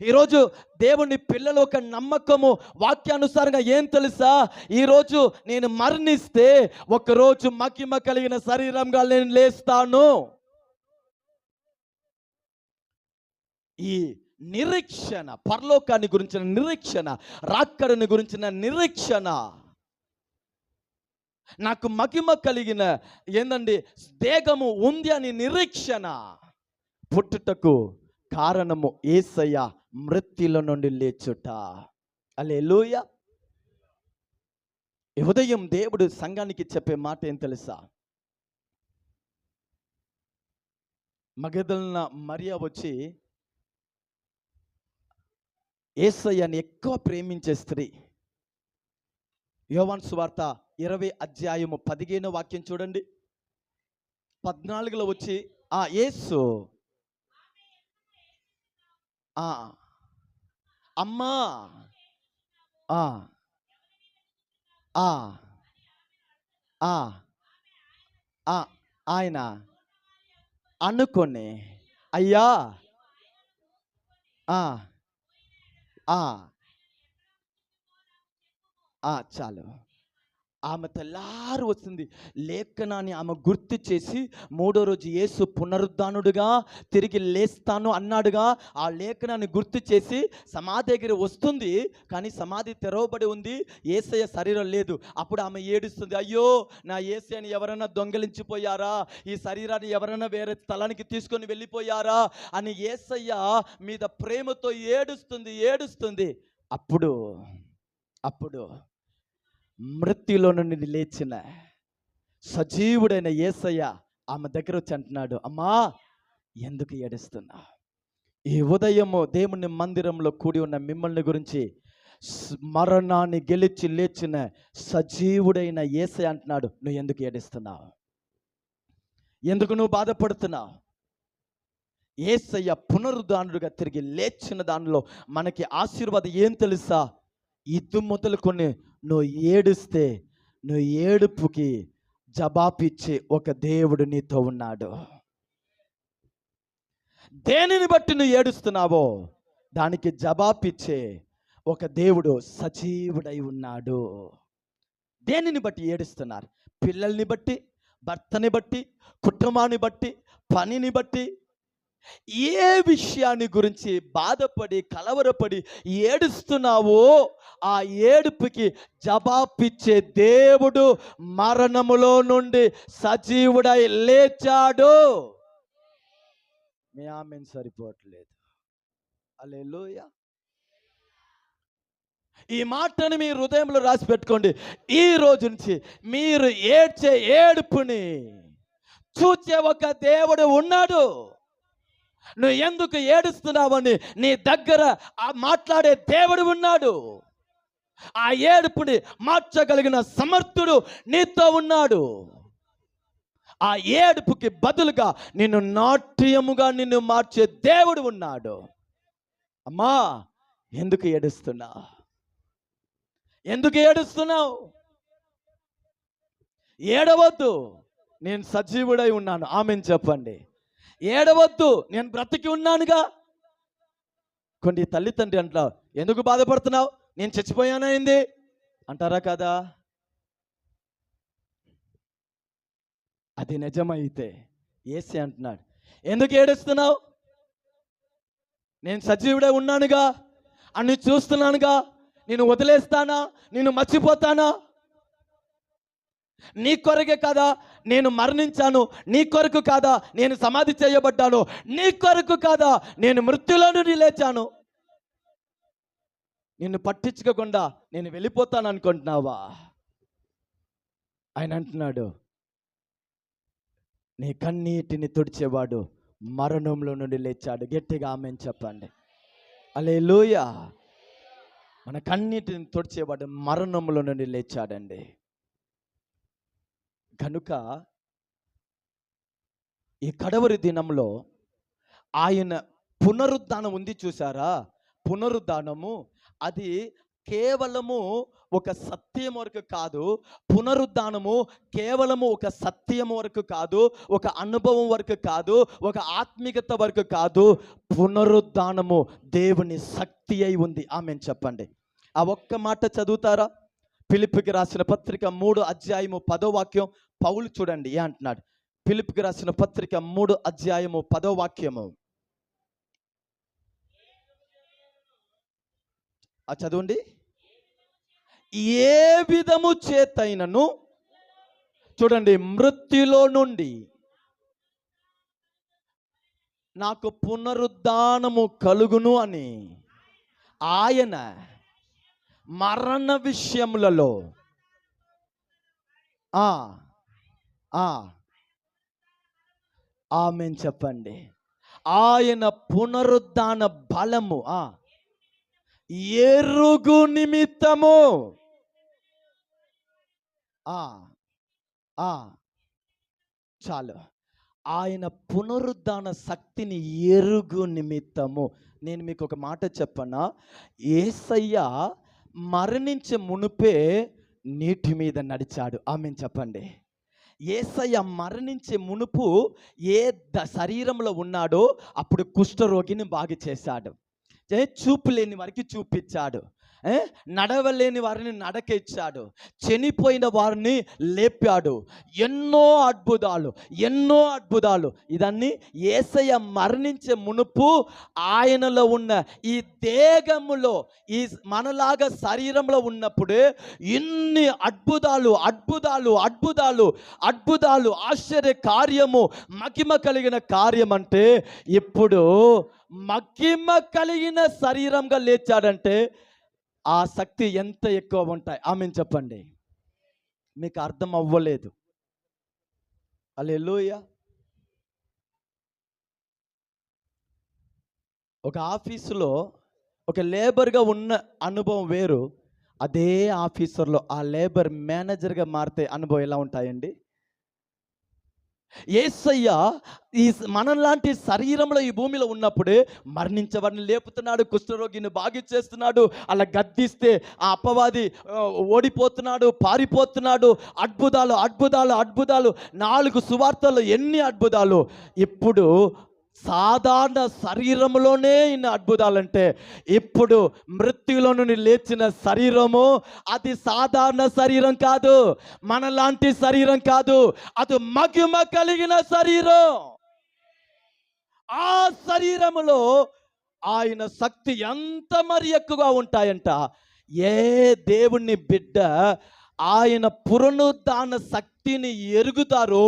ఈరోజు దేవుని పిల్లలు ఒక నమ్మకము, వాక్యానుసారంగా ఏం తెలుసా? ఈరోజు నేను మరణిస్తే ఒకరోజు మహిమ కలిగిన శరీరంగా నేను లేస్తాను. ఈ నిరీక్షణ, పరలోకాన్ని గురించిన నిరీక్షణ, రాక్కడని గురించిన నిరీక్షణ, నాకు మహిమ కలిగిన ఏందండి దేహము ఉంది అని నిరీక్షణ పుట్టుటకు కారణము యేసయ్య మృత్యుల నుండి లేచుట. హల్లెలూయా. ఈ ఉదయం దేవుడు సంఘానికి చెప్పే మాట ఏం తెలుసా? మగదలిన మరియా వచ్చి యేసయ్యని ఎక్కువ ప్రేమించే స్త్రీ. యోహాను సువార్త 20 అధ్యాయము 15 వాక్యం చూడండి. 14లో వచ్చి యేసు అమ్మా ఆయన అనుకొని అయ్యా చాలు. ఆమె తెల్లారు వస్తుంది. లేఖనాన్ని ఆమె గుర్తు చేసి 3వ రోజు యేసు పునరుద్ధానుడుగా తిరిగి లేస్తాను అన్నాడుగా. ఆ లేఖనాన్ని గుర్తు చేసి సమాధి దగ్గర వస్తుంది. కానీ సమాధి తెరవబడి ఉంది, యేసయ్య శరీరం లేదు. అప్పుడు ఆమె ఏడుస్తుంది, అయ్యో నా యేసయ్యని ఎవరైనా దొంగలించిపోయారా, ఈ శరీరాన్ని ఎవరైనా వేరే స్థలానికి తీసుకొని వెళ్ళిపోయారా అని యేసయ్య మీద ప్రేమతో ఏడుస్తుంది. అప్పుడు మృత్యులో నుండి లేచిన సజీవుడైన యేసయ్య ఆమె దగ్గర వచ్చి అంటున్నాడు, అమ్మా ఎందుకు ఏడుస్తున్నా? ఈ ఉదయము దేవుని మందిరంలో కూడి ఉన్న మిమ్మల్ని గురించి మరణాన్ని గెలిచి లేచిన సజీవుడైన యేసయ్య అంటున్నాడు, నువ్వు ఎందుకు ఏడుస్తున్నావు? ఎందుకు నువ్వు బాధపడుతున్నావు? యేసయ్య పునరుద్ధానుడుగా తిరిగి లేచిన దానిలో మనకి ఆశీర్వాదం ఏం తెలుసా? ఇది మొదలుకొని నువ్వు ఏడుస్తే నువ్వు ఏడుపుకి జవాబిచ్చే ఒక దేవుడు నీతో ఉన్నాడు. దేనిని బట్టి నువ్వు ఏడుస్తున్నావో దానికి జవాబిచ్చే ఒక దేవుడు సజీవుడై ఉన్నాడు. దేనిని బట్టి ఏడుస్తున్నారు? పిల్లల్ని బట్టి, భర్తని బట్టి, కుటుంబాన్ని బట్టి, పనిని బట్టి, ఏ విషయాన్ని గురించి బాధపడి కలవరపడి ఏడుస్తున్నావో ఆ ఏడుపుకి జవాబిచ్చే దేవుడు మరణములో నుండి సజీవుడై లేచాడు. మీ ఆమెన్ సరిపోవట్లేదు. హల్లెలూయా. ఈ మాటని మీ హృదయంలో రాసి పెట్టుకోండి. ఈ రోజు నుంచి మీరు ఏడ్చే ఏడుపుని చూచే ఒక దేవుడు ఉన్నాడు. నువ్వు ఎందుకు ఏడుస్తున్నావని నీ దగ్గర మాట్లాడే దేవుడు ఉన్నాడు. ఆ ఏడుపుని మార్చగలిగిన సమర్థుడు నీతో ఉన్నాడు. ఆ ఏడుపుకి బదులుగా నిన్ను నాట్యముగా నిన్ను మార్చే దేవుడు ఉన్నాడు. అమ్మా ఎందుకు ఏడుస్తున్నావు? ఏడవద్దు, నేను సజీవుడై ఉన్నాను. ఆమెన్ చెప్పండి. ఏడవద్దు, నేను బ్రతికి ఉన్నానుగా. కొన్ని తల్లిదండ్రి అంటావు, ఎందుకు బాధపడుతున్నావు? నేను చచ్చిపోయానైంది అంటారా కదా? అది నిజమైతే యేసే అంటున్నాడు, ఎందుకు ఏడుస్తున్నావు? నేను సజీవుడై ఉన్నానుగా, అన్ని చూస్తున్నానుగా. నేను వదిలేస్తానా? నేను మర్చిపోతానా? నీ కొరకే కాదా నేను మరణించాను? నీ కొరకు కాదా నేను సమాధి చేయబడ్డాను? నీ కొరకు కాదా నేను మృత్యులో నుండి లేచాను? నిన్ను పట్టించుకోకుండా నేను వెళ్ళిపోతాను అనుకుంటున్నావా? ఆయన అంటున్నాడు, నీ కన్నీటిని తుడిచేవాడు మరణంలో నుండి లేచాడు. గట్టిగా ఆమేన్ చెప్పండి. హల్లెలూయా. మన కన్నీటిని తుడిచేవాడు మరణంలో నుండి లేచాడండి. కనుక ఈ కడవరి దినంలో ఆయన పునరుద్ధానం ఉంది చూసారా? పునరుద్ధానము అది కేవలము ఒక సత్యం వరకు కాదు, పునరుద్ధానము కేవలము ఒక సత్యం వరకు కాదు, ఒక అనుభవం వరకు కాదు, ఒక ఆత్మీయత వరకు కాదు, పునరుద్ధానము దేవుని శక్తి అయి ఉంది. ఆమేన్ చెప్పండి. ఆ ఒక్క మాట చదువుతారా? ఫిలిప్పీకి రాసిన పత్రిక 3:10 పౌలు చూడండి ఏ అంటున్నాడు. ఫిలిప్పీకి రాసిన పత్రిక 3:10 చదవండి. ఏ విధము చేతైనను, చూడండి, మృత్యులో నుండి నాకు పునరుద్ధానము కలుగును అని ఆయన మరణ విషయములలో ఆమేన్ చెప్పండి. ఆయన పునరుద్ధాన బలము ఎరుగు నిమిత్తము చాలు. ఆయన పునరుద్ధాన శక్తిని ఎరుగు నిమిత్తము. నేను మీకు ఒక మాట చెప్పనా? యేసయ్య మరణించే మునుపే నీటి మీద నడిచాడు. ఆమేన్ చెప్పండి. యేసయ్య మరణించే మునుపు శరీరంలో ఉన్నాడో అప్పుడు కుష్ఠరోగిని బాగు చేశాడు. చూపు లేని వారికి చూపించాడు. నడవలేని వారిని నడకిచ్చాడు. చనిపోయిన వారిని లేపాడు. ఎన్నో అద్భుతాలు. ఇదన్నీ యేసయ్య మరణించే మునుపు ఆయనలో ఉన్న ఈ దేహములో, ఈ మనలాగా శరీరంలో ఉన్నప్పుడే ఇన్ని అద్భుతాలు ఆశ్చర్య కార్యము, మహిమ కలిగిన కార్యం. అంటే ఇప్పుడు మహిమ కలిగిన శరీరంగా లేచాడంటే ఆ శక్తి ఎంత ఎక్కువ ఉంటాయి. ఆమేన్ చెప్పండి. మీకు అర్థం అవ్వలేదు. హల్లెలూయా. ఒక ఆఫీసులో ఒక లేబర్గా ఉన్న అనుభవం వేరు, అదే ఆఫీసర్లో ఆ లేబర్ మేనేజర్గా మారితే అనుభవం ఎలా ఉంటాయండి? యేసయ్య ఈ మనలాంటి శరీరంలో ఈ భూమిలో ఉన్నప్పుడే మరణించేవాడిని లేపుతున్నాడు, కుష్ఠరోగిని బాగు చేస్తున్నాడు. అలా గద్దిస్తే ఆ అపవాది ఓడిపోతున్నాడు, పారిపోతున్నాడు. అద్భుతాలు 4 సువార్తలు ఎన్ని అద్భుతాలు. ఇప్పుడు సాధారణ శరీరంలోనే ఇన్ని అద్భుతాలంటే ఇప్పుడు మృత్యులో నుండి లేచిన శరీరము అది సాధారణ శరీరం కాదు, మనలాంటి శరీరం కాదు, అది మహిమ కలిగిన శరీరం. ఆ శరీరములో ఆయన శక్తి ఎంత మరి ఎక్కువగా ఉంటాయంట. ఏ దేవుని బిడ్డ ఆయన పునరుద్ధాన శక్తిని ఎరుగుతారో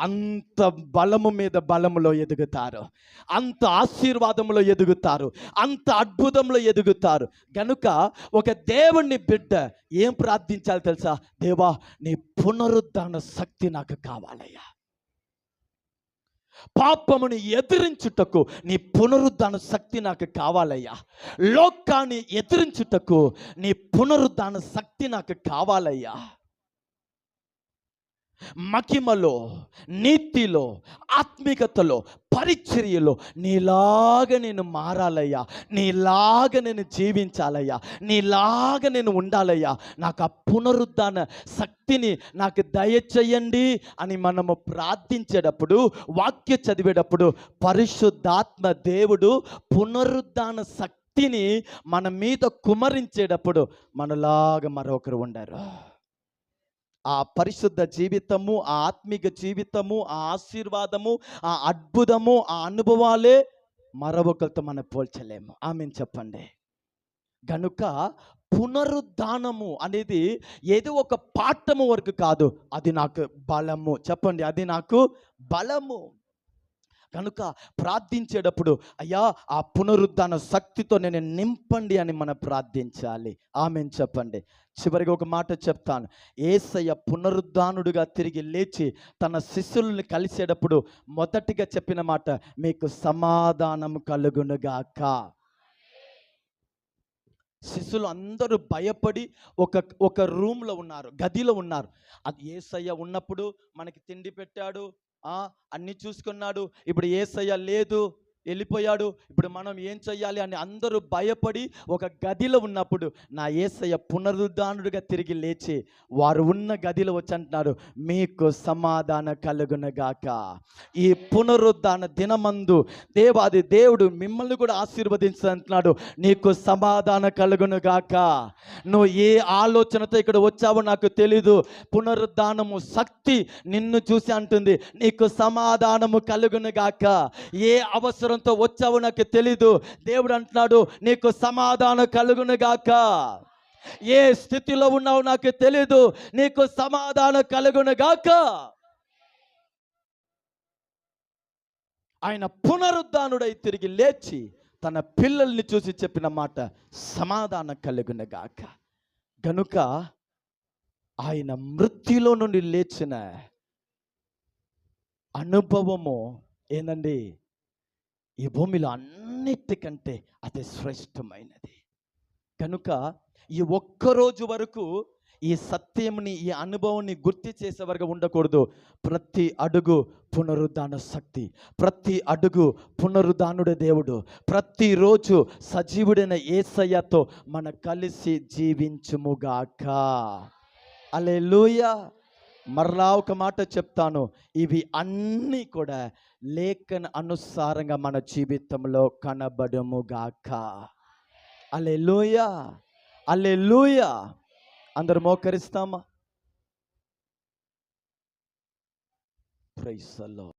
అంత బలము మీద బలములో ఎదుగుతారు, అంత ఆశీర్వాదంలో ఎదుగుతారు, అంత అద్భుతంలో ఎదుగుతారు. గనుక ఒక దేవుని బిడ్డ ఏం ప్రార్థించాలి తెలుసా? దేవా, నీ పునరుద్ధాన శక్తి నాకు కావాలయ్యా. పాపముని ఎదిరించుటకు నీ పునరుద్ధాన శక్తి నాకు కావాలయ్యా. లోకాన్ని ఎదిరించుటకు నీ పునరుద్ధాన శక్తి నాకు కావాలయ్యా. మహిమలో, నీతిలో, ఆత్మికతలో, పరిచర్యలో నీలాగా నేను మారాలయ్యా, నీలాగా నేను జీవించాలయ్యా, నీలాగా నేను ఉండాలయ్యా. నాకు ఆ పునరుద్ధాన శక్తిని నాకు దయచేయండి అని మనము ప్రార్థించేటప్పుడు, వాక్య చదివేటప్పుడు పరిశుద్ధాత్మ దేవుడు పునరుద్ధాన శక్తిని మన మీద కుమ్మరించేటప్పుడు మనలాగా మరొకరు ఉండరు. ఆ పరిశుద్ధ జీవితము, ఆ ఆత్మీయ జీవితము, ఆ ఆశీర్వాదము, ఆ అద్భుతము, ఆ అనుభవాలే మరొకరితో మనం పోల్చలేము. ఆమేన్ చెప్పండి. గనుక పునరుద్ధానము అనేది ఏదో ఒక పాఠము వరకు కాదు, అది నాకు బలము. చెప్పండి, అది నాకు బలము. కనుక ప్రార్థించేటప్పుడు అయ్యా ఆ పునరుద్ధాన శక్తితో నేను నింపండి అని మనం ప్రార్థించాలి. ఆమేన్ చెప్పండి. చివరిగా ఒక మాట చెప్తాను. యేసయ్య పునరుద్ధానుడుగా తిరిగి లేచి తన శిష్యుల్ని కలిసేటప్పుడు మొదటిగా చెప్పిన మాట, మీకు సమాధానం కలుగునుగాక. శిష్యులు అందరూ భయపడి ఒక రూమ్లో ఉన్నారు, గదిలో ఉన్నారు. అది యేసయ్య ఉన్నప్పుడు మనకి తిండి పెట్టాడు, అన్ని చూసుకున్నాడు. ఇప్పుడు యేసయ్య లేదు, వెళ్ళిపోయాడు, ఇప్పుడు మనం ఏం చెయ్యాలి అని అందరూ భయపడి ఒక గదిలో ఉన్నప్పుడు నా యేసయ్య పునరుద్ధానుడిగా తిరిగి లేచి వారు ఉన్న గదిలో వచ్చి అంటున్నారు, మీకు సమాధాన కలుగునగాక. ఈ పునరుద్ధాన దినమందు దేవాది దేవుడు మిమ్మల్ని కూడా ఆశీర్వదించుతున్నాడు. నీకు సమాధాన కలుగునుగాక. నువ్వు ఏ ఆలోచనతో ఇక్కడ వచ్చావో నాకు తెలీదు. పునరుద్ధానము శక్తి నిన్ను చూసి అంటుంది, నీకు సమాధానము కలుగునుగాక. ఏ అవసరంతో వచ్చావో నాకు తెలీదు. దేవుడు అంటున్నాడు, నీకు సమాధానం కలుగునుగాక. ఏ స్థితిలో ఉన్నావో నాకు తెలీదు, నీకు సమాధానం కలుగునుగాక. ఆయన పునరుద్ధానుడై తిరిగి లేచి తన పిల్లల్ని చూసి చెప్పిన మాట సమాధానం కలుగునుగాక. గనుక ఆయన మృత్యులో నుండి లేచిన అనుభవము ఏందండి, ఈ భూమిలో అన్నిటికంటే అతి శ్రేష్టమైనది. కనుక ఈ ఒక్కరోజు వరకు ఈ సత్యంని, ఈ అనుభవాన్ని గుర్తు చేసే వరకు ఉండకూడదు. ప్రతి అడుగు పునరుద్ధాన శక్తి, ప్రతి అడుగు పునరుద్ధానుడే దేవుడు. ప్రతిరోజు సజీవుడైన యేసయ్యతో మన కలిసి జీవించుముగాక. హల్లెలూయా. మరలా ఒక మాట చెప్తాను, ఇవి అన్నీ కూడా లేఖన అనుసారంగా మన జీవితంలో కనబడుముగాక. హల్లెలూయా, హల్లెలూయా. అందరూ మోకరిస్తామా? Praise the lord.